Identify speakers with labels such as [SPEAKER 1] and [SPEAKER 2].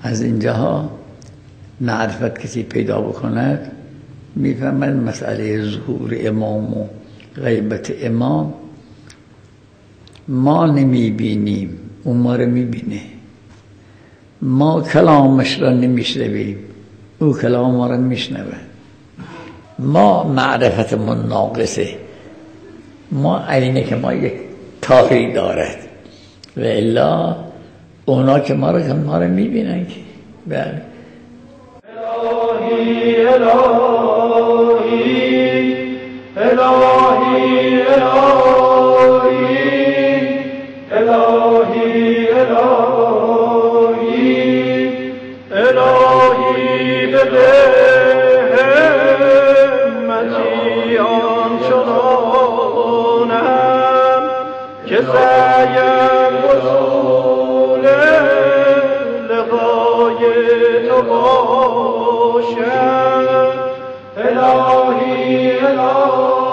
[SPEAKER 1] از اینجاها معرفت کسی پیدا بکند میفهمد مسئله ظهور امام و غیبت امام ما نمیبینیم، اون ما رو میبینه. ما کلامش را نمیشنویم، او کلام ما را میشنوه. ما معرفتمون ناقصه، ما عینه که ما یک تاهی دارد و الا اونا که ما رو میبینن که بله.
[SPEAKER 2] الهی الهی الهی الهی الهی الهی الهی به همتی آنچنانم که سعیم وصول لقای تو باشد. الهی الهی